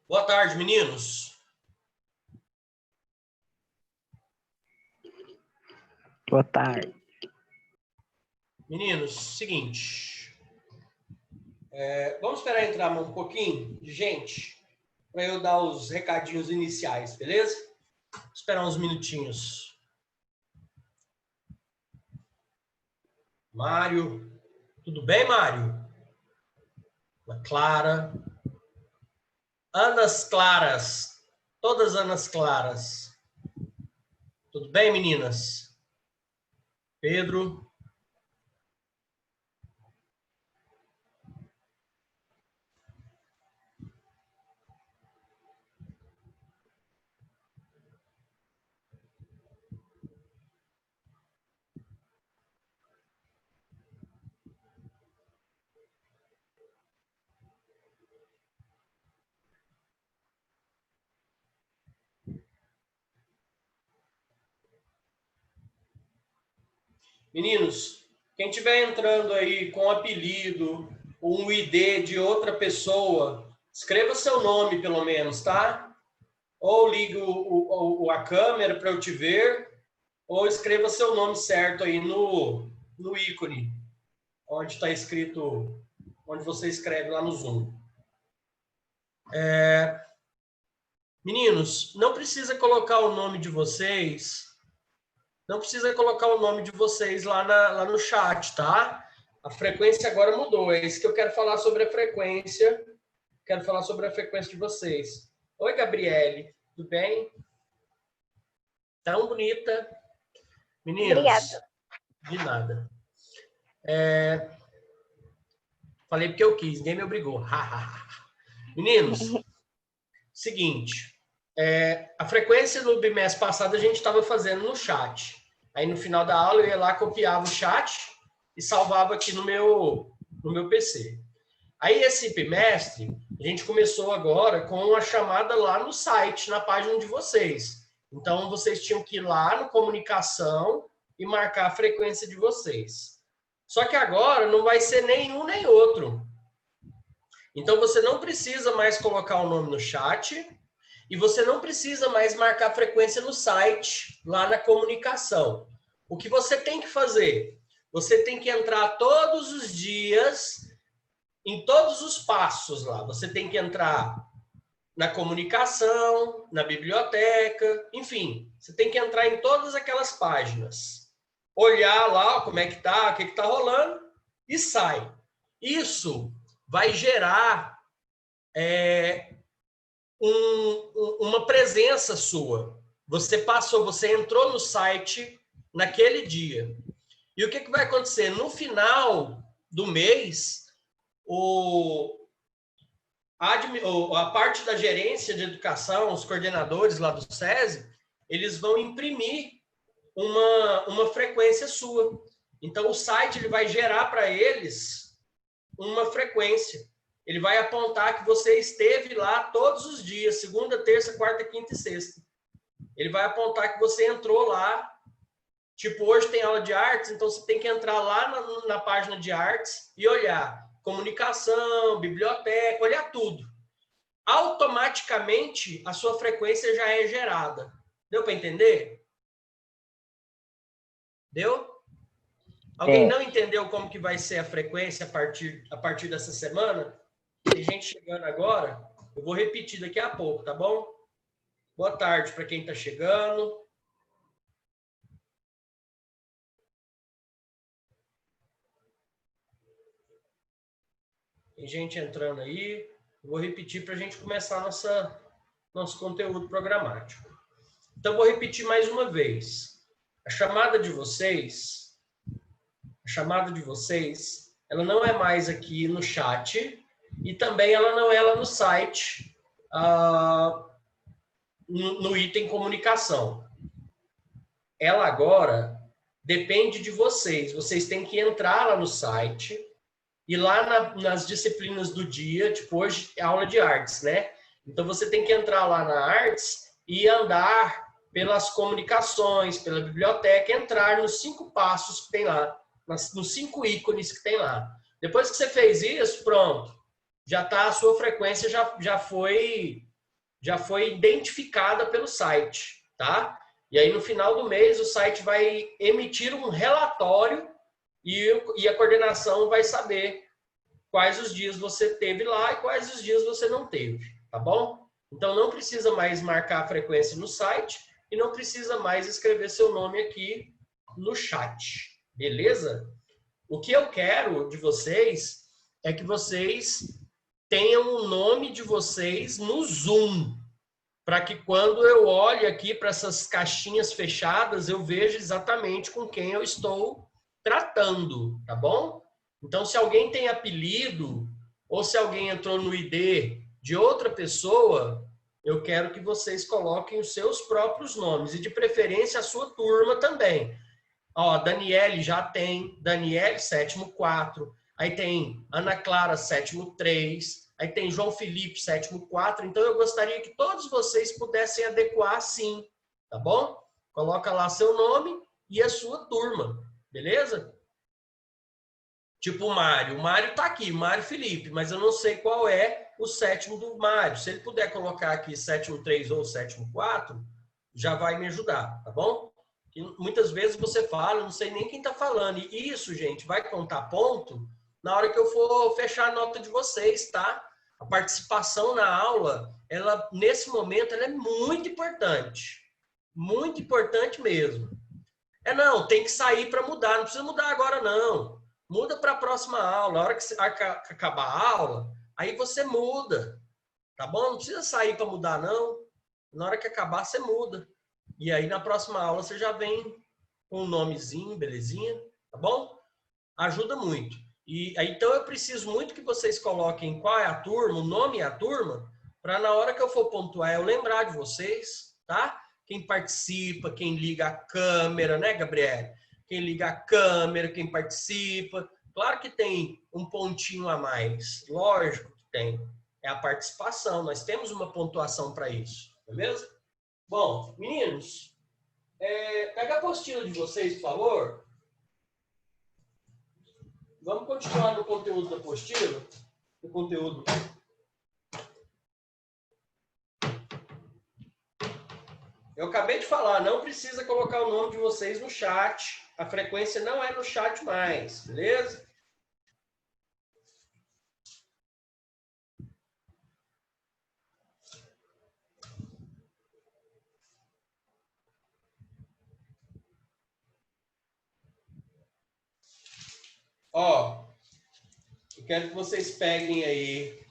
Boa tarde, meninos. Boa tarde. Meninos, seguinte. Vamos esperar entrar um pouquinho de gente para eu dar os recadinhos iniciais, beleza? Vou esperar uns minutinhos. Mário. Tudo bem, Mário? Ana Clara. Anas Claras. Todas Anas Claras. Tudo bem, meninas? Pedro. Meninos, quem estiver entrando aí com apelido ou um ID de outra pessoa, escreva seu nome pelo menos, tá? Ou ligue a câmera para eu te ver, ou escreva seu nome certo aí no ícone, onde está escrito, onde você escreve lá no Zoom. Meninos, não precisa colocar o nome de vocês, lá no chat, tá? A frequência agora mudou, é isso que eu quero falar sobre a frequência. Quero falar sobre a frequência de vocês. Oi, Gabriele, tudo bem? Tão bonita. Meninos, obrigada. De nada. Falei porque eu quis, ninguém me obrigou. Meninos, seguinte, a frequência do bimestre passado a gente estava fazendo no chat. Aí no final da aula eu ia lá, copiava o chat e salvava aqui no meu PC. Aí esse bimestre, a gente começou agora com a chamada lá no site, na página de vocês. Então, vocês tinham que ir lá no comunicação e marcar a frequência de vocês. Só que agora não vai ser nenhum nem outro. Então, você não precisa mais colocar o nome no chat e você não precisa mais marcar a frequência no site, lá na comunicação. O que você tem que fazer? Você tem que entrar todos os dias em todos os passos lá. Você tem que entrar na comunicação, na biblioteca, enfim, você tem que entrar em todas aquelas páginas. Olhar lá como é que tá, o que está rolando e sai. Isso vai gerar uma presença sua. Você entrou no site naquele dia. E o que vai acontecer? No final do mês, a parte da gerência de educação, os coordenadores lá do SESI, eles vão imprimir uma frequência sua. Então, o site ele vai gerar para eles uma frequência. Ele vai apontar que você esteve lá todos os dias, segunda, terça, quarta, quinta e sexta. Ele vai apontar que você entrou lá. Tipo, hoje tem aula de artes, então você tem que entrar lá na página de artes e olhar comunicação, biblioteca, olhar tudo. Automaticamente, a sua frequência já é gerada. Deu para entender? Deu? Alguém não entendeu como que vai ser a frequência a partir dessa semana? Tem gente chegando agora. Eu vou repetir daqui a pouco, tá bom? Boa tarde para quem está chegando. Tem gente entrando aí. Eu vou repetir para a gente começar nosso conteúdo programático. Então, vou repetir mais uma vez. A chamada de vocês, ela não é mais aqui no chat e também ela não é lá no site, no item comunicação. Ela agora depende de vocês. Vocês têm que entrar lá no site e lá nas disciplinas do dia, tipo hoje é aula de artes, né? Então você tem que entrar lá na artes e andar pelas comunicações, pela biblioteca, entrar nos 5 passos que tem lá, nos 5 ícones que tem lá. Depois que você fez isso, pronto, já tá, a sua frequência já foi identificada pelo site, tá? E aí no final do mês o site vai emitir um relatório e a coordenação vai saber quais os dias você teve lá e quais os dias você não teve, tá bom? Então não precisa mais marcar a frequência no site e não precisa mais escrever seu nome aqui no chat, beleza? O que eu quero de vocês é que vocês tenham o nome de vocês no Zoom, para que quando eu olhe aqui para essas caixinhas fechadas, eu veja exatamente com quem eu estou tratando, tá bom? Então, se alguém tem apelido, ou se alguém entrou no ID de outra pessoa, eu quero que vocês coloquem os seus próprios nomes, e de preferência a sua turma também. Ó, Daniele já tem, Daniele, sétimo 4, aí tem Ana Clara, sétimo 3, aí tem João Felipe, sétimo 4, então eu gostaria que todos vocês pudessem adequar assim, tá bom? Coloca lá seu nome e a sua turma, beleza? Tipo o Mário tá aqui, Mário Felipe, mas eu não sei qual é o sétimo do Mário. Se ele puder colocar aqui sétimo 3 ou sétimo 4, já vai me ajudar, tá bom? E muitas vezes você fala, eu não sei nem quem tá falando. E isso, gente, vai contar ponto na hora que eu for fechar a nota de vocês, tá? A participação na aula, ela nesse momento, ela é muito importante. Muito importante mesmo. Não, tem que sair para mudar, não precisa mudar agora não. Muda para a próxima aula. Na hora que acabar a aula, aí você muda. Tá bom? Não precisa sair para mudar, não. Na hora que acabar, você muda. E aí, na próxima aula, você já vem com um nomezinho, belezinha. Tá bom? Ajuda muito. E aí, então, eu preciso muito que vocês coloquem qual é a turma, o nome e a turma, para na hora que eu for pontuar, eu lembrar de vocês, tá? Quem participa, quem liga a câmera, né, Gabriele? Quem liga a câmera, quem participa. Claro que tem um pontinho a mais. Lógico que tem. É a participação. Nós temos uma pontuação para isso. Beleza? Bom, meninos, pega a apostila de vocês, por favor. Vamos continuar no conteúdo da apostila. No conteúdo. Eu acabei de falar, não precisa colocar o nome de vocês no chat. A frequência não é no chat mais, beleza? Ó, eu quero que vocês peguem aí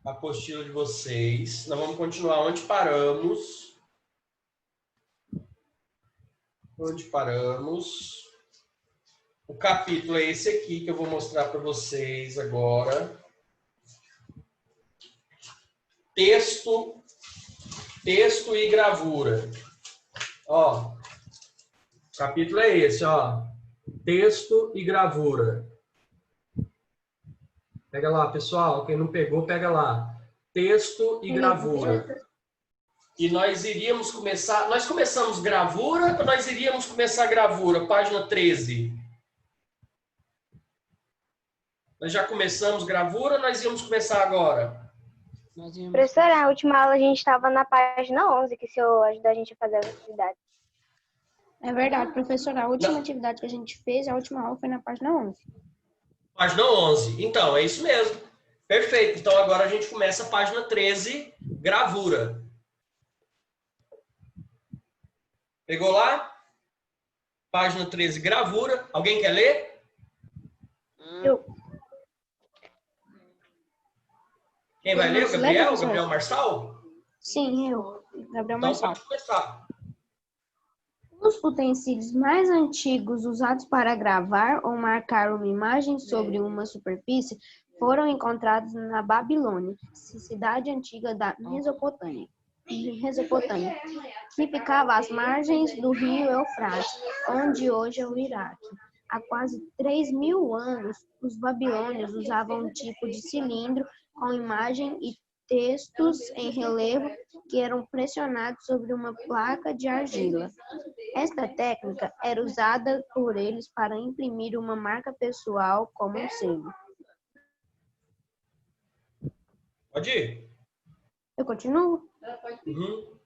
a apostila de vocês. Nós vamos continuar onde paramos. Onde paramos. O capítulo é esse aqui que eu vou mostrar para vocês agora. Texto e gravura. Ó, o capítulo é esse, ó. Texto e gravura. Pega lá, pessoal. Quem não pegou, pega lá. Texto e gravura. E nós iríamos começar... Nós começamos gravura ou nós iríamos começar gravura? Página 13. Nós já começamos gravura ou nós íamos começar agora? Professora, na última aula a gente estava na página 11, que o senhor ajudou a gente a fazer as atividades. É verdade, professora. A última Na atividade que a gente fez, a última aula foi na página 11. página 11. Então, é isso mesmo. Perfeito. Então, agora a gente começa a página 13, gravura. Pegou lá? Página 13, gravura. Alguém quer ler? Eu. Quem vai ler? O Posso ler, Gabriel? O professora? Gabriel Marçal? Sim, eu. Gabriel Então, Marçal. pode começar. Os utensílios mais antigos usados para gravar ou marcar uma imagem sobre uma superfície foram encontrados na Babilônia, cidade antiga da Mesopotâmia, que ficava às margens do rio Eufrates, onde hoje é o Iraque. Há quase 3.000 anos, os babilônios usavam um tipo de cilindro com imagem e textos em relevo que eram pressionados sobre uma placa de argila. Esta técnica era usada por eles para imprimir uma marca pessoal como um selo. Pode ir. Eu continuo? Uhum.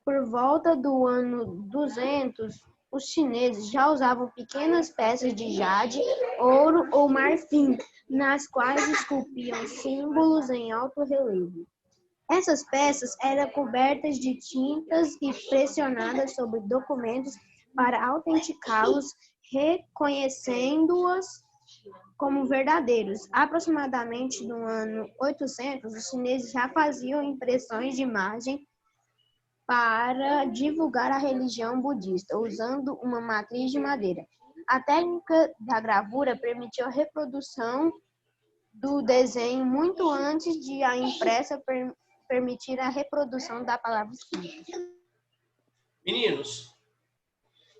Por volta do ano 200, os chineses já usavam pequenas peças de jade, ouro ou marfim, nas quais esculpiam símbolos em alto relevo. Essas peças eram cobertas de tintas e pressionadas sobre documentos para autenticá-los, reconhecendo-os como verdadeiros. Aproximadamente no ano 800, os chineses já faziam impressões de imagem para divulgar a religião budista, usando uma matriz de madeira. A técnica da gravura permitiu a reprodução do desenho muito antes de a impressa permitir a reprodução da palavra escrita. Meninos,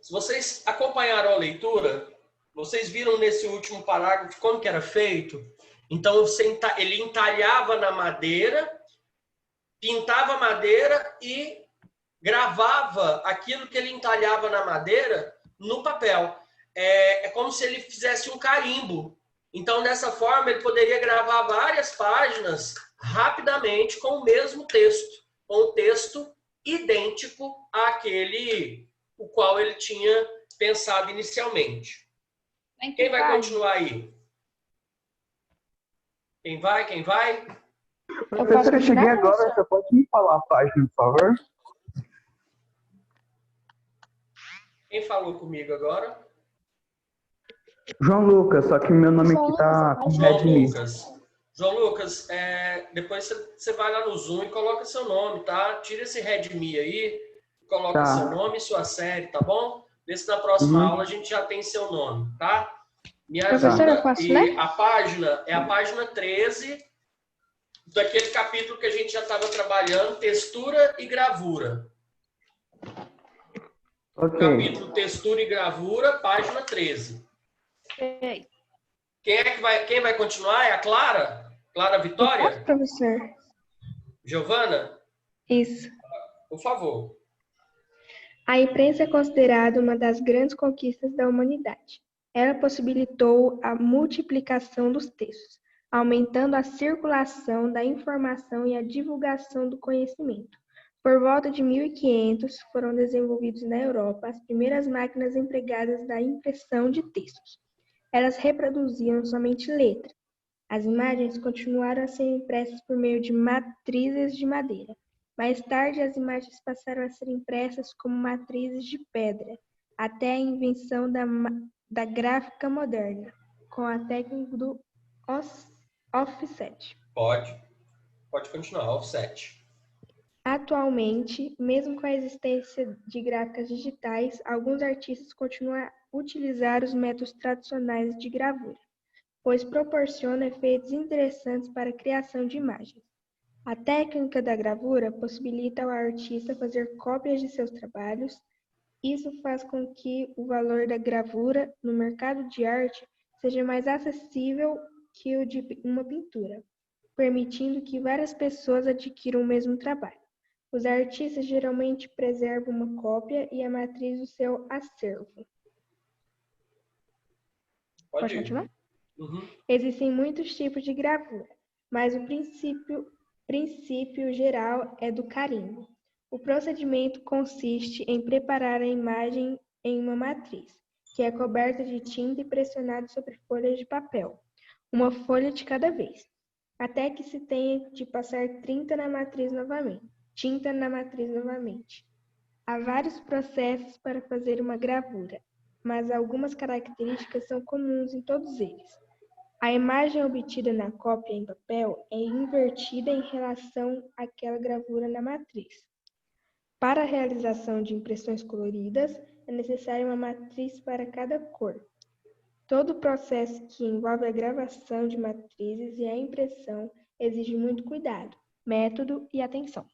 se vocês acompanharam a leitura, vocês viram nesse último parágrafo como que era feito? Então, ele entalhava na madeira, pintava a madeira e gravava aquilo que ele entalhava na madeira no papel. É como se ele fizesse um carimbo. Então, dessa forma, ele poderia gravar várias páginas rapidamente com o mesmo texto, com um texto idêntico àquele o qual ele tinha pensado inicialmente. Quem vai continuar aí? Quem vai? Quem vai? Professor, eu cheguei agora, você pode me falar a página, por favor? Quem falou comigo agora? João Lucas, só que meu nome aqui tá com Redmi. João Lucas, depois você vai lá no Zoom e coloca seu nome, tá? Tira esse Redmi aí, coloca seu nome e sua série, tá bom? Vê se na próxima aula a gente já tem seu nome, tá? Me ajuda. E a página é a página 13 daquele capítulo que a gente já estava trabalhando, textura e gravura. Ok. Capítulo textura e gravura, página 13. Quem vai continuar? É a Clara? Clara Vitória? Posso, professor? Giovana? Isso. Por favor. A imprensa é considerada uma das grandes conquistas da humanidade. Ela possibilitou a multiplicação dos textos, aumentando a circulação da informação e a divulgação do conhecimento. Por volta de 1500, foram desenvolvidas na Europa as primeiras máquinas empregadas da impressão de textos. Elas reproduziam somente letras. As imagens continuaram a ser impressas por meio de matrizes de madeira. Mais tarde, as imagens passaram a ser impressas como matrizes de pedra, até a invenção da gráfica moderna, com a técnica do offset. Pode continuar, offset. Atualmente, mesmo com a existência de gráficas digitais, alguns artistas continuam a utilizar os métodos tradicionais de gravura, pois proporciona efeitos interessantes para a criação de imagens. A técnica da gravura possibilita ao artista fazer cópias de seus trabalhos. Isso faz com que o valor da gravura no mercado de arte seja mais acessível que o de uma pintura, permitindo que várias pessoas adquiram o mesmo trabalho. Os artistas geralmente preservam uma cópia e a matriz do seu acervo. Pode continuar? Uhum. Existem muitos tipos de gravura, mas o princípio geral é do carimbo. O procedimento consiste em preparar a imagem em uma matriz, que é coberta de tinta e pressionada sobre folhas de papel, uma folha de cada vez, até que se tenha de passar tinta na matriz novamente. Há vários processos para fazer uma gravura, mas algumas características são comuns em todos eles. A imagem obtida na cópia em papel é invertida em relação àquela gravura na matriz. Para a realização de impressões coloridas, é necessária uma matriz para cada cor. Todo o processo que envolve a gravação de matrizes e a impressão exige muito cuidado, método e atenção.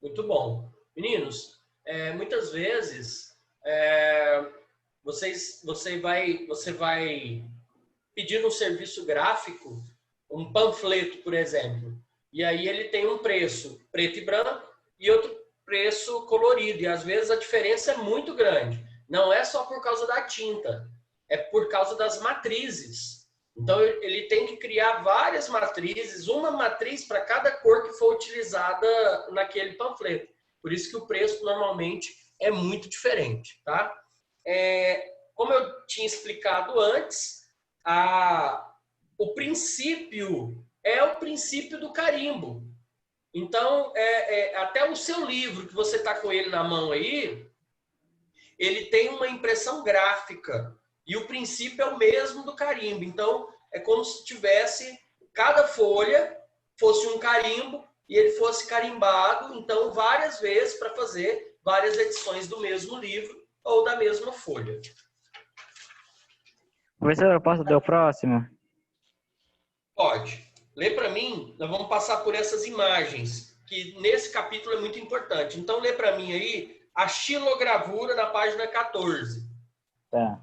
Muito bom. Meninos, muitas vezes você vai pedir um serviço gráfico, um panfleto, por exemplo, e aí ele tem um preço preto e branco e outro preço colorido, e às vezes a diferença é muito grande. Não é só por causa da tinta, é por causa das matrizes. Então ele tem que criar várias matrizes, uma matriz para cada cor que for utilizada naquele panfleto. Por isso que o preço normalmente é muito diferente, tá? Como eu tinha explicado antes, o princípio é o princípio do carimbo. Então, até o seu livro, que você está com ele na mão aí, ele tem uma impressão gráfica. E o princípio é o mesmo do carimbo. Então, é como se tivesse, cada folha fosse um carimbo e ele fosse carimbado, então, várias vezes para fazer várias edições do mesmo livro ou da mesma folha. Professor, eu posso ler o próximo? Pode. Lê para mim, nós vamos passar por essas imagens, que nesse capítulo é muito importante. Então, lê para mim aí a xilogravura na página 14. Tá.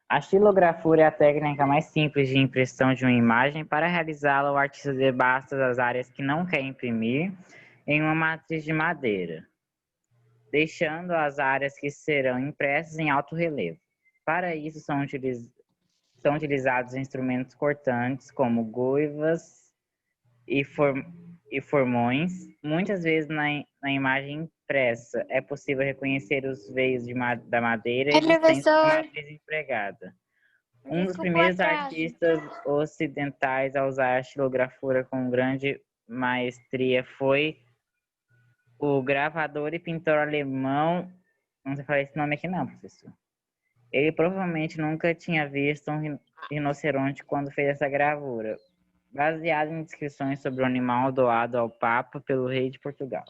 A xilogravura é a técnica mais simples de impressão de uma imagem. Para realizá-la, o artista devasta as áreas que não quer imprimir em uma matriz de madeira, deixando as áreas que serão impressas em alto relevo. Para isso, são utilizados instrumentos cortantes, como goivas e formões. Muitas vezes na imagem impressa é possível reconhecer os veios da madeira e da matriz empregada. Um dos primeiros artistas ocidentais a usar a xilografura com grande maestria foi o gravador e pintor alemão. Não sei falar esse nome aqui não, professor. Ele provavelmente nunca tinha visto um rinoceronte quando fez essa gravura, baseado em descrições sobre o animal doado ao Papa pelo rei de Portugal.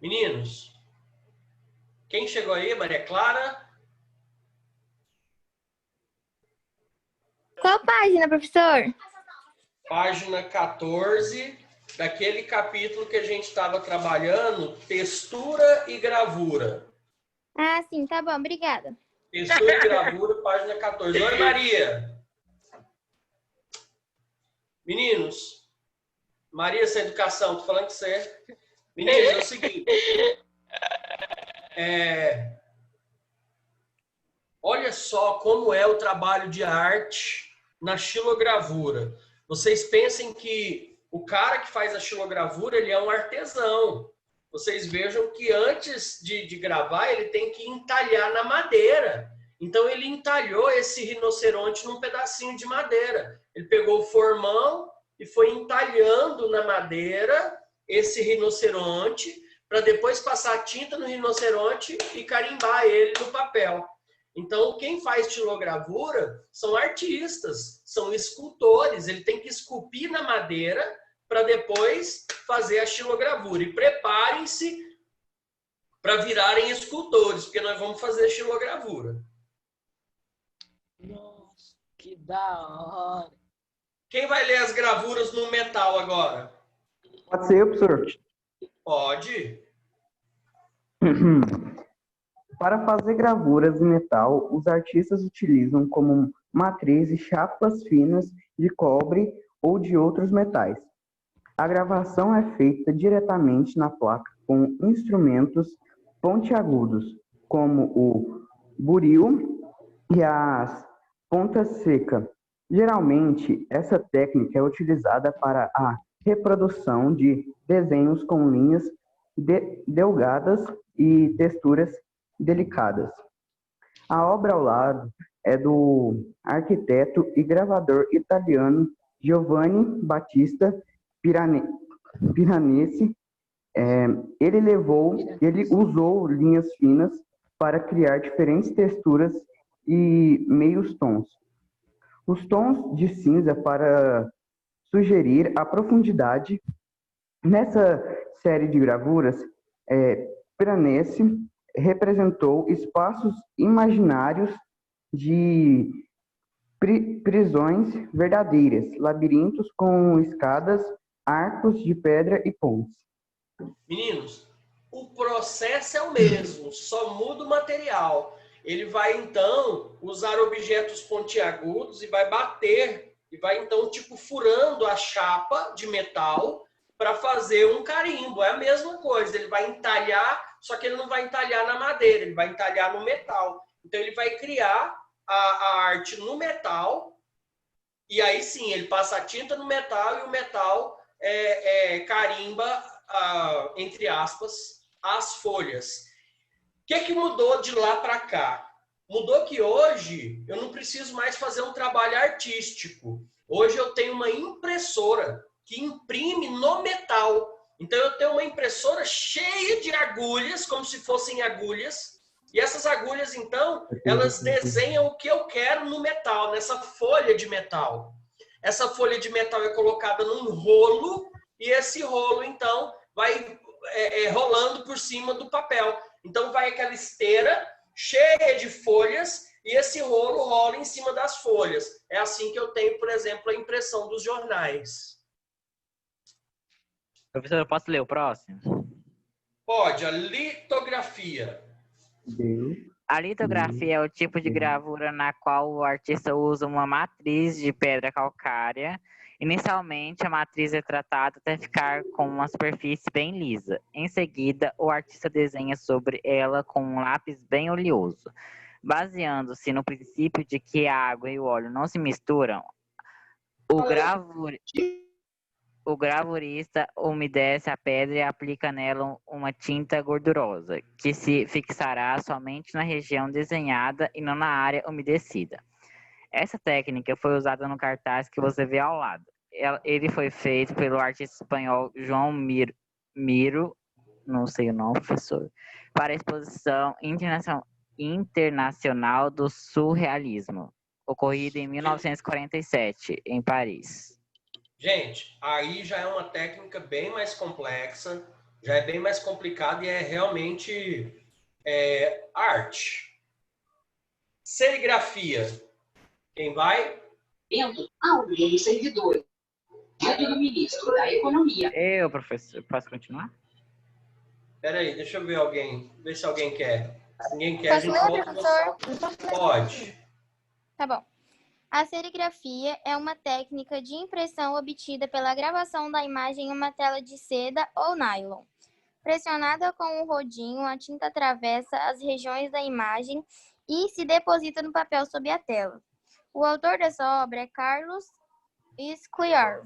Meninos, quem chegou aí? Maria Clara? Qual página, professor? Página 14, daquele capítulo que a gente estava trabalhando, textura e gravura. Ah, sim, tá bom, obrigada. Textura e gravura, página 14. Oi, Maria. Meninos, Maria, essa educação, tô falando que você. Meninos, é o seguinte. Olha só como é o trabalho de arte na xilogravura. Vocês pensem que o cara que faz a xilogravura, ele é um artesão. Vocês vejam que antes de gravar, ele tem que entalhar na madeira. Então, ele entalhou esse rinoceronte num pedacinho de madeira. Ele pegou o formão e foi entalhando na madeira esse rinoceronte para depois passar tinta no rinoceronte e carimbar ele no papel. Então, quem faz xilogravura são artistas, são escultores. Ele tem que esculpir na madeira para depois fazer a xilogravura. E preparem-se para virarem escultores, porque nós vamos fazer xilogravura. Nossa, que da hora! Quem vai ler as gravuras no metal agora? Pode ser, professor. Pode. Para fazer gravuras em metal, os artistas utilizam como matrizes chapas finas de cobre ou de outros metais. A gravação é feita diretamente na placa com instrumentos pontiagudos, como o buril e as pontas secas. Geralmente, essa técnica é utilizada para a reprodução de desenhos com linhas delgadas e texturas delicadas. A obra ao lado é do arquiteto e gravador italiano Giovanni Battista Piranesi. Ele usou linhas finas para criar diferentes texturas e meios tons. Os tons de cinza para sugerir a profundidade. Nessa série de gravuras, Piranesi representou espaços imaginários de prisões verdadeiras, labirintos com escadas, arcos de pedra e pontes. Meninos, o processo é o mesmo, só muda o material. Ele vai, então, usar objetos pontiagudos e vai bater, e vai, então, tipo, furando a chapa de metal para fazer um carimbo. É a mesma coisa, ele vai entalhar, só que ele não vai entalhar na madeira, ele vai entalhar no metal. Então, ele vai criar a arte no metal, e aí sim, ele passa a tinta no metal e o metal carimba, entre aspas, as folhas. O que mudou de lá para cá? Mudou que hoje eu não preciso mais fazer um trabalho artístico. Hoje eu tenho uma impressora que imprime no metal. Então eu tenho uma impressora cheia de agulhas, como se fossem agulhas. E essas agulhas, então, elas desenham o que eu quero no metal, nessa folha de metal. Essa folha de metal é colocada num rolo e esse rolo, então, vai rolando por cima do papel. Então, vai aquela esteira cheia de folhas e esse rolo rola em cima das folhas. É assim que eu tenho, por exemplo, a impressão dos jornais. Professor, eu posso ler o próximo? Pode. A litografia. A litografia é o tipo de gravura na qual o artista usa uma matriz de pedra calcária. Inicialmente, a matriz é tratada até ficar com uma superfície bem lisa. Em seguida, o artista desenha sobre ela com um lápis bem oleoso. Baseando-se no princípio de que a água e o óleo não se misturam, o gravurista umedece a pedra e aplica nela uma tinta gordurosa, que se fixará somente na região desenhada e não na área umedecida. Essa técnica foi usada no cartaz que você vê ao lado. Ele foi feito pelo artista espanhol João Miro, não sei o nome, professor, para a Exposição Internacional do Surrealismo, ocorrida em 1947, em Paris. Gente, aí já é uma técnica bem mais complexa, já é bem mais complicada e é realmente arte. Serigrafia. Quem vai? Algum servidor. Do ministro da Economia. Eu, professor, posso continuar? Espera aí, deixa eu ver alguém. Ver se alguém quer. Se ninguém quer, Posso ler, professor? Pode. Tá bom. A serigrafia é uma técnica de impressão obtida pela gravação da imagem em uma tela de seda ou nylon. Pressionada com um rodinho, a tinta atravessa as regiões da imagem e se deposita no papel sob a tela. O autor dessa obra é Carlos Scliar,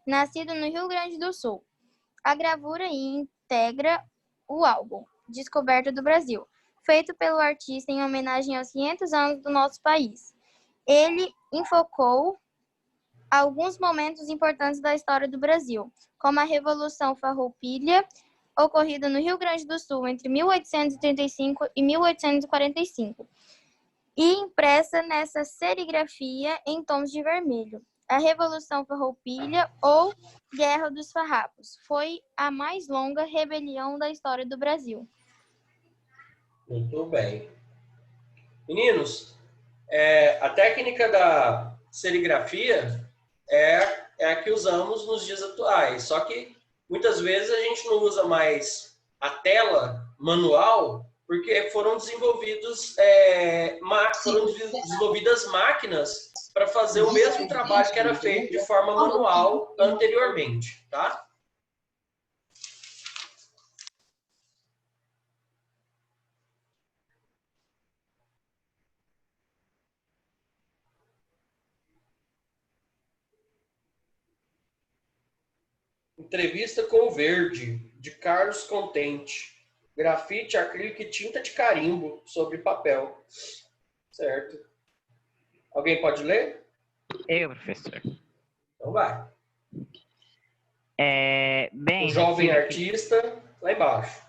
nascido no Rio Grande do Sul. A gravura integra o álbum Descoberta do Brasil, feito pelo artista em homenagem aos 500 anos do nosso país. Ele enfocou alguns momentos importantes da história do Brasil, como a Revolução Farroupilha, ocorrida no Rio Grande do Sul entre 1835 e 1845, e impressa nessa serigrafia em tons de vermelho. A Revolução Farroupilha, ou Guerra dos Farrapos, foi a mais longa rebelião da história do Brasil. Muito bem. Meninos, a técnica da serigrafia é a que usamos nos dias atuais, só que muitas vezes a gente não usa mais a tela manual porque foram desenvolvidas máquinas para fazer o mesmo trabalho que era feito de forma manual anteriormente, tá? Entrevista com o Verde, de Carlos Contente. Grafite, acrílico e tinta de carimbo sobre papel. Certo. Alguém pode ler? Eu, professor. Então vai. Bem, O jovem artista, lá embaixo.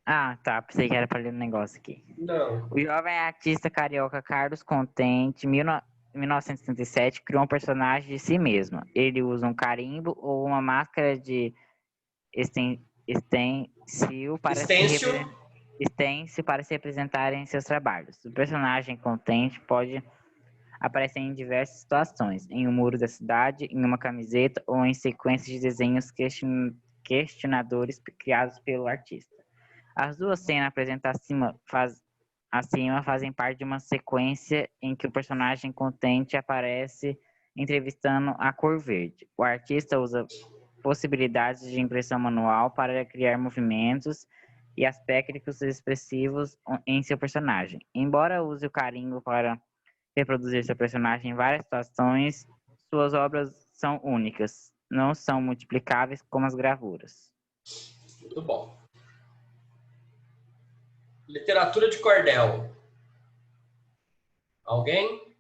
Ah, tá. Pensei que era para ler um negócio aqui. Não. O jovem artista carioca Carlos Contente, 1937, criou um personagem de si mesmo. Ele usa um carimbo ou uma máscara de stencil para se representar em seus trabalhos. O personagem Contente pode aparecer em diversas situações, em um muro da cidade, em uma camiseta ou em sequências de desenhos questionadores criados pelo artista. As duas cenas apresentadas acima fazem parte de uma sequência em que o personagem Contente aparece entrevistando a cor verde. O artista usa possibilidades de impressão manual para criar movimentos e aspectos expressivos em seu personagem. Embora use o carimbo para reproduzir seu personagem em várias situações, suas obras são únicas, não são multiplicáveis como as gravuras. Muito bom. Literatura de cordel. Alguém?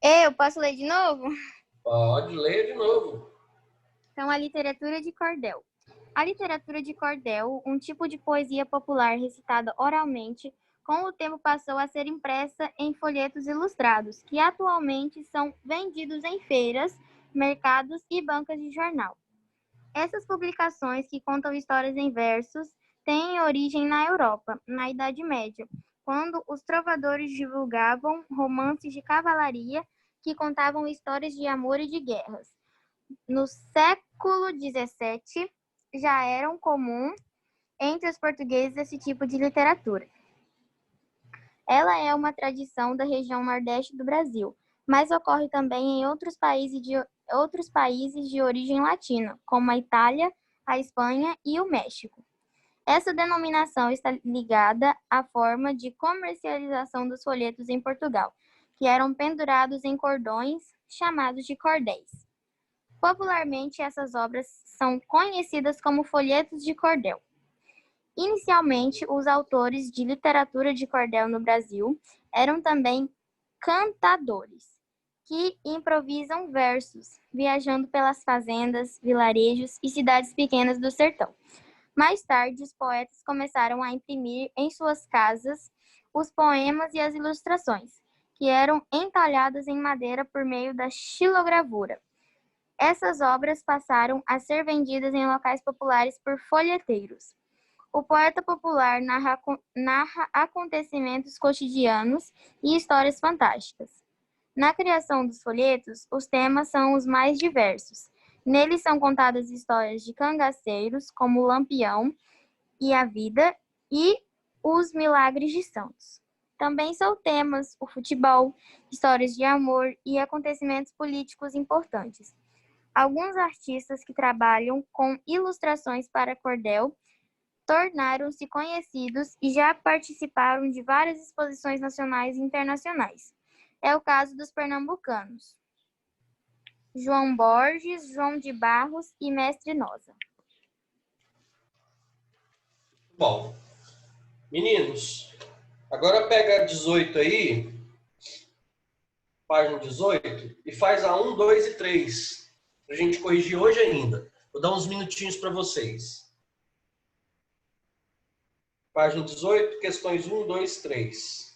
Eu posso ler de novo? Pode ler de novo. Então, a literatura de cordel. A literatura de cordel, um tipo de poesia popular recitada oralmente, com o tempo passou a ser impressa em folhetos ilustrados, que atualmente são vendidos em feiras, mercados e bancas de jornal. Essas publicações, que contam histórias em versos, têm origem na Europa, na Idade Média, quando os trovadores divulgavam romances de cavalaria que contavam histórias de amor e de guerras. No século XVII, já eram comum entre os portugueses esse tipo de literatura. Ela é uma tradição da região nordeste do Brasil, mas ocorre também em outros países de origem latina, como a Itália, a Espanha e o México. Essa denominação está ligada à forma de comercialização dos folhetos em Portugal, que eram pendurados em cordões chamados de cordéis. Popularmente, essas obras são conhecidas como folhetos de cordel. Inicialmente, os autores de literatura de cordel no Brasil eram também cantadores, que improvisam versos, viajando pelas fazendas, vilarejos e cidades pequenas do sertão. Mais tarde, os poetas começaram a imprimir em suas casas os poemas e as ilustrações, que eram entalhadas em madeira por meio da xilogravura. Essas obras passaram a ser vendidas em locais populares por folheteiros. O poeta popular narra acontecimentos cotidianos e histórias fantásticas. Na criação dos folhetos, os temas são os mais diversos. Neles são contadas histórias de cangaceiros, como o Lampião e a vida, e os milagres de santos. Também são temas o futebol, histórias de amor e acontecimentos políticos importantes. Alguns artistas que trabalham com ilustrações para cordel tornaram-se conhecidos e já participaram de várias exposições nacionais e internacionais. É o caso dos pernambucanos João Borges, João de Barros e Mestre Nosa. Bom, meninos, agora pega 18 aí, página 18, e faz a 1, 2 e 3, pra gente corrigir hoje ainda. Vou dar uns minutinhos para vocês. Página 18, questões 1, 2, 3.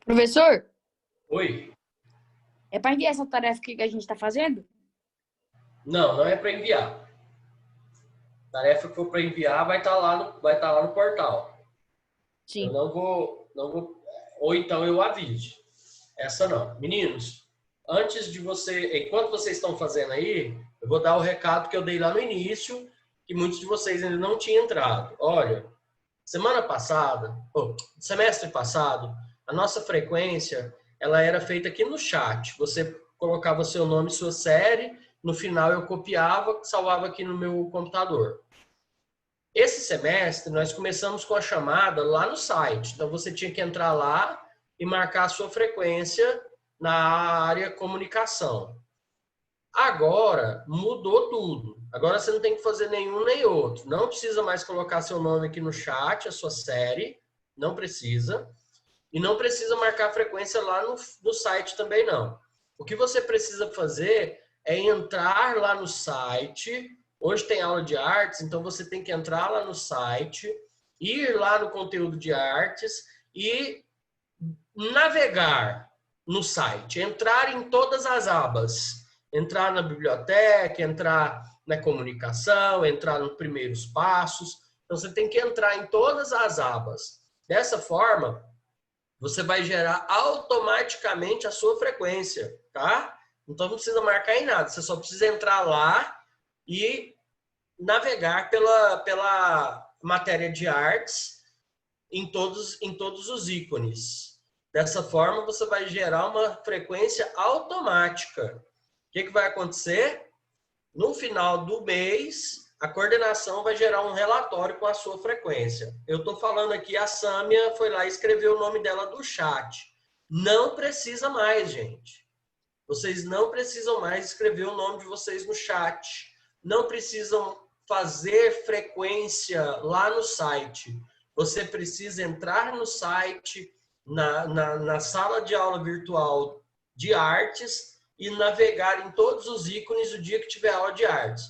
Professor, Oi? é para enviar essa tarefa que a gente está fazendo? Não, não é para enviar. Tarefa que for para enviar vai estar lá no portal. Eu Sim. não vou, ou então eu aviso. Essa não. Meninos, enquanto vocês estão fazendo aí, eu vou dar o recado que eu dei lá no início, que muitos de vocês ainda não tinham entrado. Olha, semestre passado, a nossa frequência, ela era feita aqui no chat. Você colocava seu nome e sua série, no final eu copiava, salvava aqui no meu computador. Esse semestre, nós começamos com a chamada lá no site. Então, você tinha que entrar lá e marcar a sua frequência na área comunicação. Agora, mudou tudo. Agora, você não tem que fazer nenhum nem outro. Não precisa mais colocar seu nome aqui no chat, a sua série. Não precisa. E não precisa marcar a frequência lá no site também, não. O que você precisa fazer é entrar lá no site. Hoje tem aula de artes, então você tem que entrar lá no site, ir lá no conteúdo de artes e navegar no site, entrar em todas as abas, entrar na biblioteca, entrar na comunicação, entrar nos primeiros passos. Então você tem que entrar em todas as abas. Dessa forma, você vai gerar automaticamente a sua frequência, tá? Então não precisa marcar em nada, você só precisa entrar lá e navegar pela matéria de artes em todos os ícones. Dessa forma, você vai gerar uma frequência automática. O que vai acontecer? No final do mês, a coordenação vai gerar um relatório com a sua frequência. Eu estou falando aqui, a Sâmia foi lá e escreveu o nome dela do chat. Não precisa mais, gente. Vocês não precisam mais escrever o nome de vocês no chat. Não precisam fazer frequência lá no site. Você precisa entrar no site, na sala de aula virtual de artes e navegar em todos os ícones o dia que tiver aula de artes.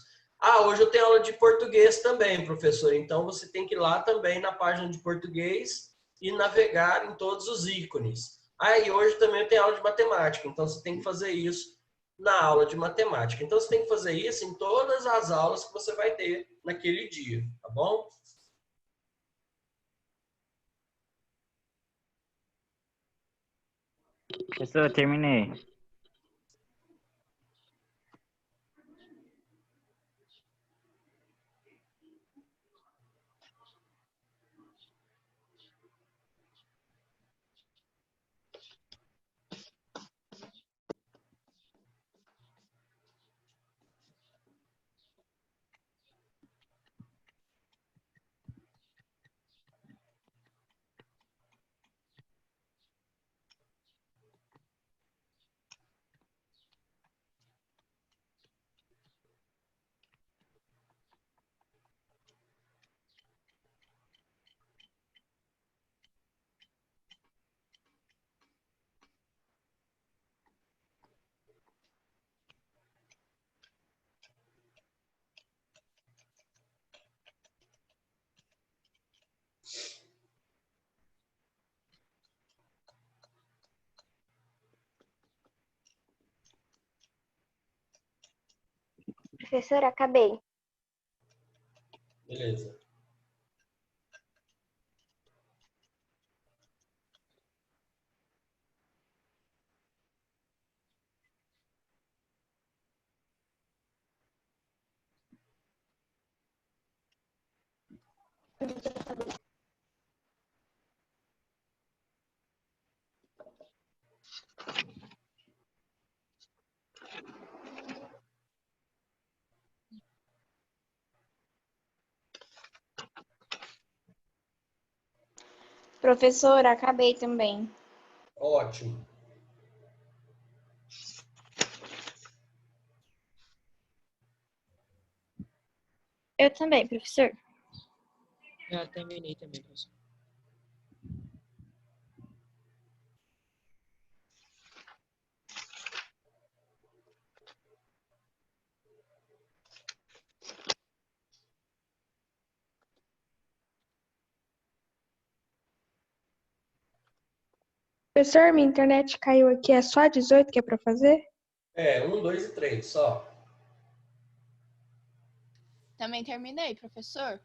Hoje eu tenho aula de português também, professor. Então você tem que ir lá também na página de português e navegar em todos os ícones. E hoje também eu tenho aula de matemática. Então você tem que fazer isso na aula de matemática. Então você tem que fazer isso em todas as aulas que você vai ter naquele dia, tá bom? Professor, eu terminei. Professora, acabei. Beleza. Professora, acabei também. Ótimo. Eu também, professor. Já terminei também, professor. Professor, minha internet caiu aqui. É só 18 que é para fazer? É, 1, 2 e 3, só. Também terminei, professor.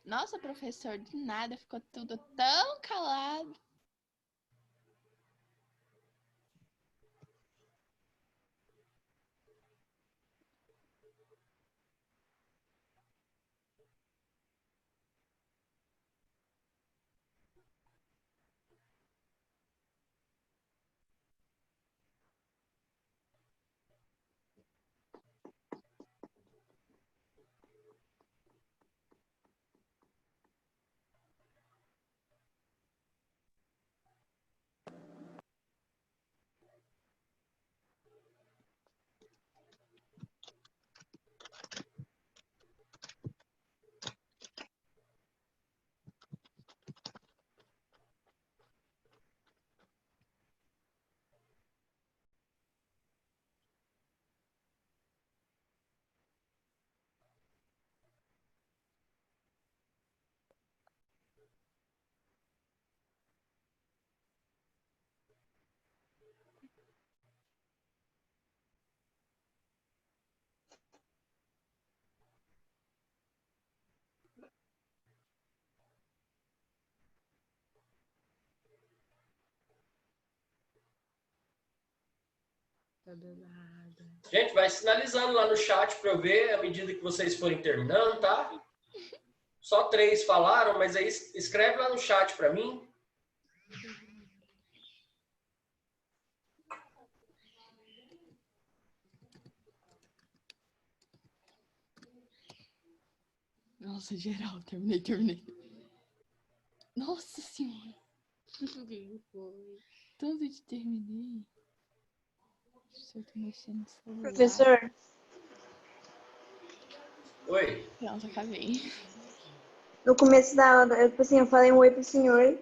Nossa, professor, de nada, ficou tudo tão calado. Gente, vai sinalizando lá no chat para eu ver à medida que vocês forem terminando, tá? Só 3 falaram, mas aí escreve lá no chat para mim. Nossa, geral, terminei. Nossa senhora. Tanto de terminei. Se eu tô mexendo no celular. Professor, Oi. Pronto, acabei. no começo da aula, eu falei um oi pro senhor,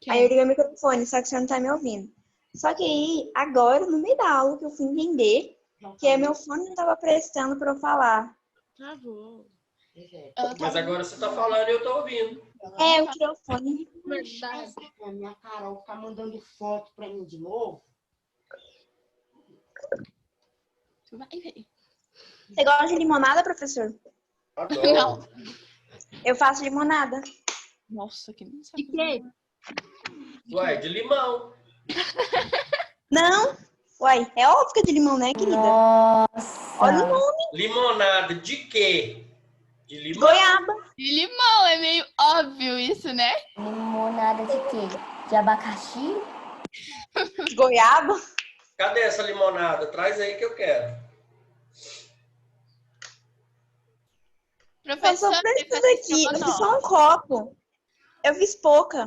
aí eu liguei o microfone, só que o senhor não tá me ouvindo. Só que aí, agora, no meio da aula, que eu fui entender que meu fone não tava prestando pra eu falar. Travou. Mas agora você tá falando e eu tô ouvindo. É, eu tirei o fone. A minha Carol ficar mandando foto pra mim de novo. Vai ver. Você gosta de limonada, professor? Adoro. Não. Eu faço limonada. Nossa, que não sabe. De quê? Ué, de limão. Não. Uai, é óbvio que é de limão, né, querida? Nossa. Olha o nome. Limonada de quê? De De limão? goiaba. De limão, é meio óbvio isso, né? Limonada de quê? De abacaxi? De goiaba. Cadê essa limonada? Traz aí que eu quero. Eu só preciso aqui. Eu fiz só um copo. Eu fiz pouca.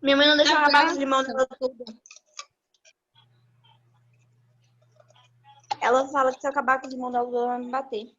Minha mãe não deixou acabar com os limão dela tudo. Ela fala que se eu acabar com os limão dela tudo, ela vai me bater.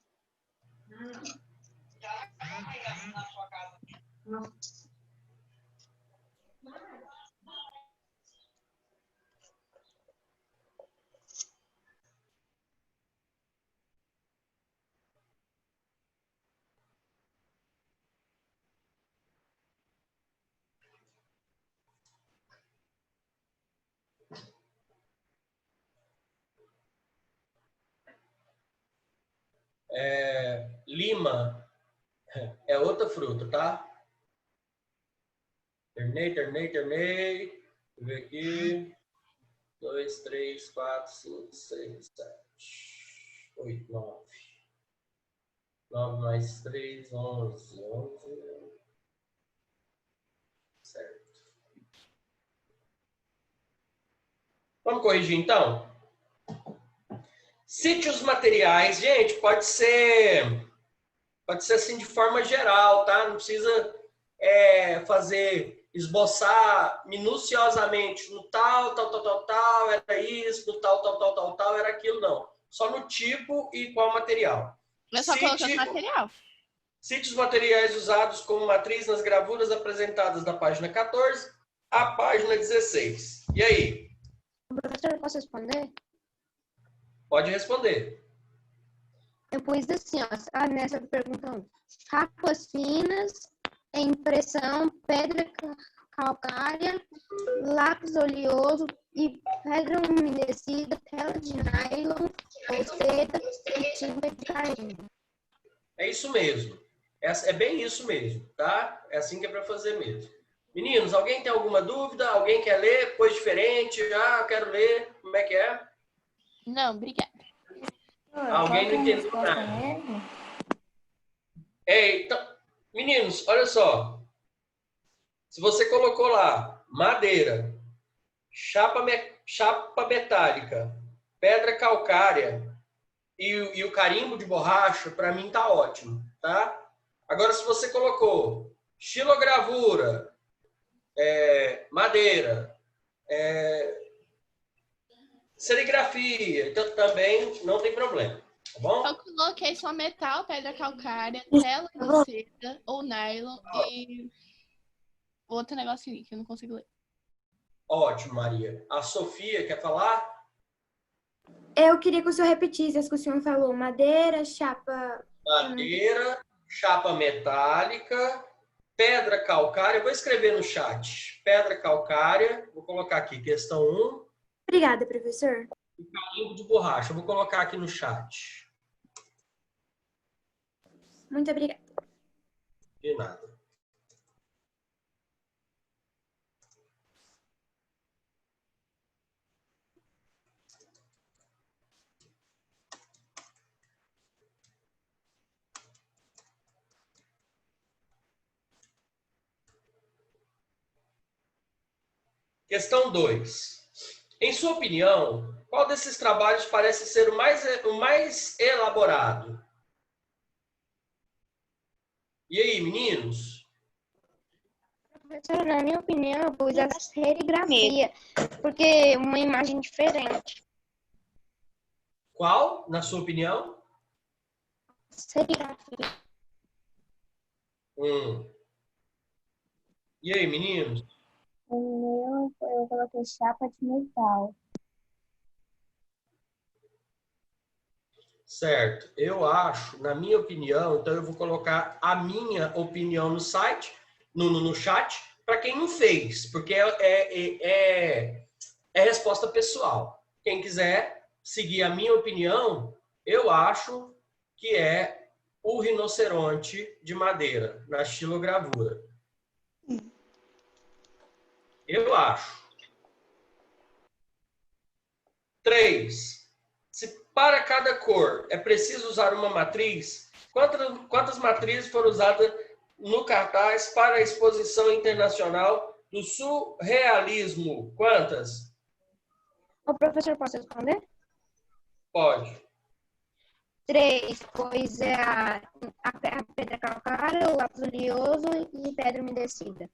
Lima, É outra fruta, tá? Terminei. Deixa eu ver aqui. 2, 3, 4, 5, 6, 7, 8, 9. 9 mais 3, 11. 11. Certo. Vamos corrigir, então? Cite os materiais. Gente, pode ser assim de forma geral, tá? Não precisa esboçar minuciosamente no tal, era isso, no tal, era aquilo, não. Só no tipo e qual material. Eu só coloquei o material. Cite os materiais usados como matriz nas gravuras apresentadas da página 14 à página 16. E aí? Professor, eu posso responder? Pode responder. Eu pus assim, ó, nessa pergunta 1. Chapas finas, impressão, pedra calcária, lápis oleoso e pedra umedecida, tela de nylon ou seda e tinta de carimbo. É isso mesmo. É bem isso mesmo, tá? É assim que é para fazer mesmo. Meninos, alguém tem alguma dúvida? Alguém quer ler? Coisa diferente? Ah, eu quero ler. Como é que é? Não, obrigada. Alguém não entendeu nada. Então, meninos, olha só. Se você colocou lá madeira, chapa metálica, pedra calcária e o carimbo de borracha, para mim tá ótimo, tá? Agora, se você colocou xilogravura, madeira, serigrafia, então também não tem problema, tá bom? Eu coloquei só metal, pedra calcária, tela de seda ou nylon e outro negocinho que eu não consigo ler. Ótimo, Maria. A Sofia quer falar? Eu queria que o senhor repetisse as que o senhor falou. Madeira, chapa... Madeira, chapa metálica, pedra calcária. Eu vou escrever no chat. Pedra calcária. Vou colocar aqui, questão 1. Obrigada, professor. E carimbo de borracha. Eu vou colocar aqui no chat. Muito obrigada. De nada. Questão 2. Em sua opinião, qual desses trabalhos parece ser o mais elaborado? E aí, meninos? Professor, na minha opinião, eu pus a serigrafia, porque é uma imagem diferente. Qual, na sua opinião? Serigrafia. E aí, meninos? O meu, eu coloquei chapa de metal. Certo. Eu acho, na minha opinião, então eu vou colocar a minha opinião no site, no chat, para quem não fez, porque é resposta pessoal. Quem quiser seguir a minha opinião, eu acho que é o rinoceronte de madeira, na xilogravura. Eu acho. 3. Se para cada cor é preciso usar uma matriz, quantas matrizes foram usadas no cartaz para a Exposição Internacional do Surrealismo? Quantas? O professor, posso responder? Pode. 3, pois é a pedra calcária, o lápis oleoso e pedra umedecida.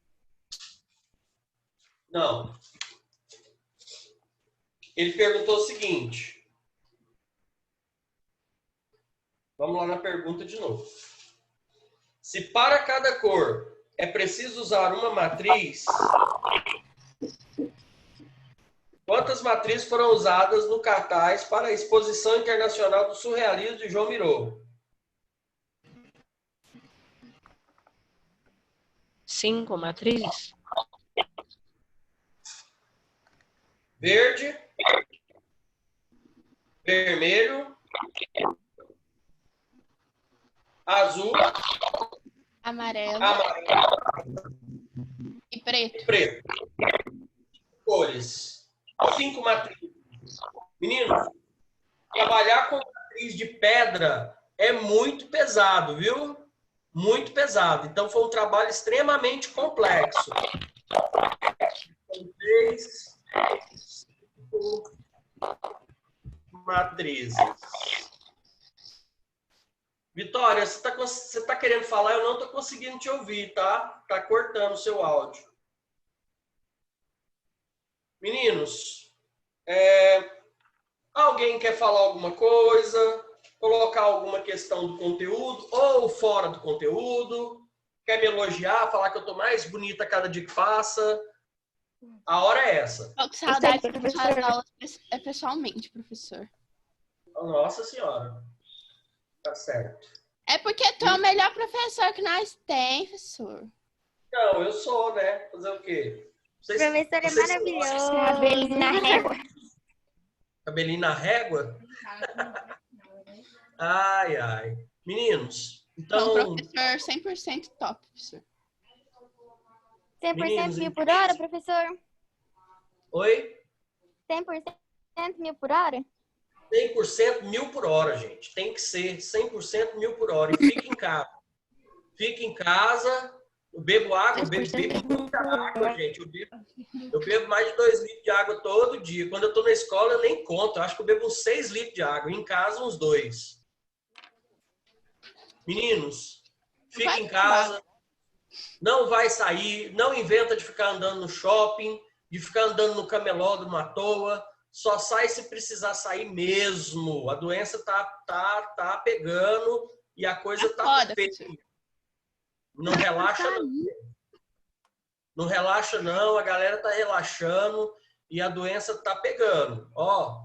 Não. Ele perguntou o seguinte. Vamos lá na pergunta de novo. Se para cada cor é preciso usar uma matriz, quantas matrizes foram usadas no cartaz para a Exposição Internacional do Surrealismo de João Miró? 5 matrizes? Verde, vermelho, azul Amarelo amarelo e preto. e preto. Cores. 5 matrizes. Meninos, trabalhar com matriz de pedra é muito pesado, viu? Muito pesado. Então, foi um trabalho extremamente complexo. São 3, 5 matrizes. Vitória, você tá querendo falar? Eu não tô conseguindo te ouvir, tá? Tá cortando o seu áudio. Meninos, alguém quer falar alguma coisa? Colocar alguma questão do conteúdo ou fora do conteúdo? Quer me elogiar, falar que eu tô mais bonita cada dia que passa? A hora é essa. Tô com saudade de fazer as aulas pessoalmente, professor. Nossa Senhora. Tá certo. É porque tu é o melhor professor que nós tem, professor. Não, eu sou, né? Fazer o quê? Professor é maravilhoso. Cabelinho na régua. Cabelinho na régua? Ai, ai. Meninos, então... Professor 100% top, professor. 100% Meninos, 1000 por hora, professor? Oi? 100% 1000 por hora? 100% 1000 por hora, gente. Tem que ser 100% 1000 por hora. E fique em casa. Fique em casa. Eu bebo água, bebo muita água, gente. Eu bebo mais de 2 litros de água todo dia. Quando eu estou na escola, eu nem conto. Eu acho que eu bebo uns 6 litros de água. Em casa, uns 2. Meninos, fique em casa. Não vai sair. Não inventa de ficar andando no shopping, de ficar andando no camelódromo à toa. Só sai se precisar sair mesmo. A doença tá pegando e a coisa tá feia. Não relaxa não. Não relaxa não, a galera tá relaxando e a doença tá pegando. Ó,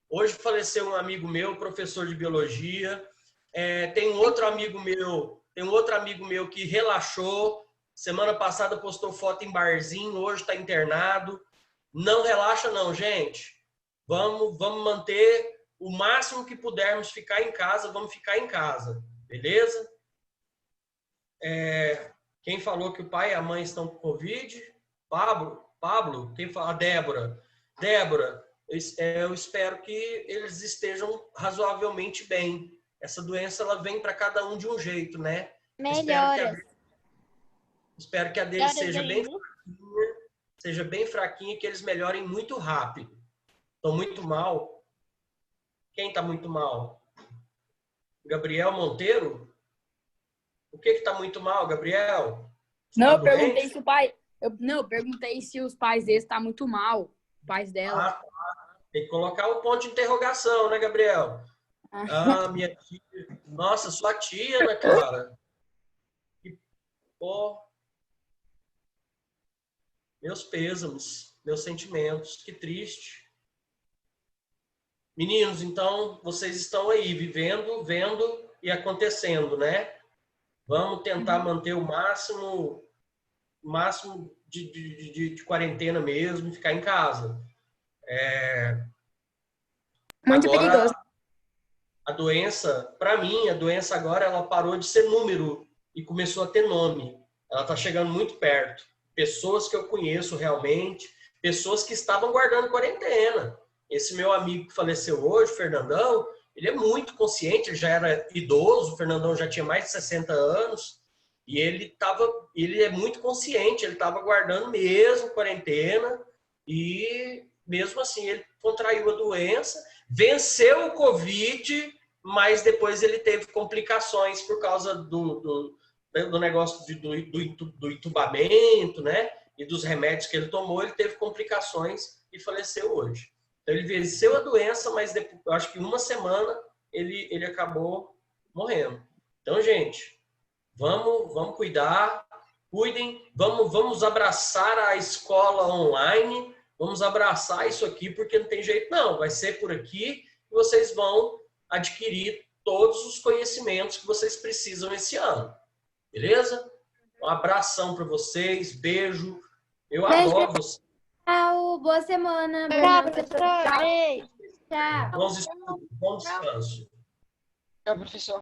hoje faleceu um amigo meu, professor de biologia. Tem um outro amigo meu que relaxou. Semana passada postou foto em barzinho, hoje tá internado. Não relaxa não, gente. Vamos manter o máximo que pudermos ficar em casa, vamos ficar em casa, beleza? Quem falou que o pai e a mãe estão com Covid? Pablo? Quem fala? Débora, eu espero que eles estejam razoavelmente bem. Essa doença, ela vem para cada um de um jeito, né? Melhoras. Espero que a deles seja bem fraquinha e que eles melhorem muito rápido. Estão muito mal. Quem está muito mal? Gabriel Monteiro? O que está muito mal, Gabriel? Não, eu perguntei se o pai... eu perguntei se os pais deles estão muito mal. Os pais dela. Tem que colocar o ponto de interrogação, né, Gabriel? Minha tia. Nossa, sua tia, né, Clara? Meus pêsames, meus sentimentos. Que triste. Meninos, então, vocês estão aí, vivendo, vendo e acontecendo, né? Vamos tentar manter o máximo de quarentena mesmo, ficar em casa. Muito agora, perigoso. A doença, para mim, a doença agora ela parou de ser número e começou a ter nome. Ela está chegando muito perto. Pessoas que eu conheço realmente, pessoas que estavam guardando quarentena. Esse meu amigo que faleceu hoje, Fernandão, ele é muito consciente, ele já era idoso, o Fernandão já tinha mais de 60 anos, e ele é muito consciente, ele estava guardando mesmo quarentena, e mesmo assim ele contraiu a doença, venceu o Covid, mas depois ele teve complicações por causa do negócio do entubamento, né? E dos remédios que ele tomou, ele teve complicações e faleceu hoje. Então, ele venceu a doença, mas depois, eu acho que uma semana ele acabou morrendo. Então, gente, vamos cuidar, cuidem, vamos abraçar a escola online, vamos abraçar isso aqui, porque não tem jeito não, vai ser por aqui e vocês vão adquirir todos os conhecimentos que vocês precisam esse ano. Beleza? Um abração para vocês, beijo. Eu adoro vocês. Tchau, boa semana. Tchau, professor. Beijo. Tchau. Bom descanso. Tchau, professor.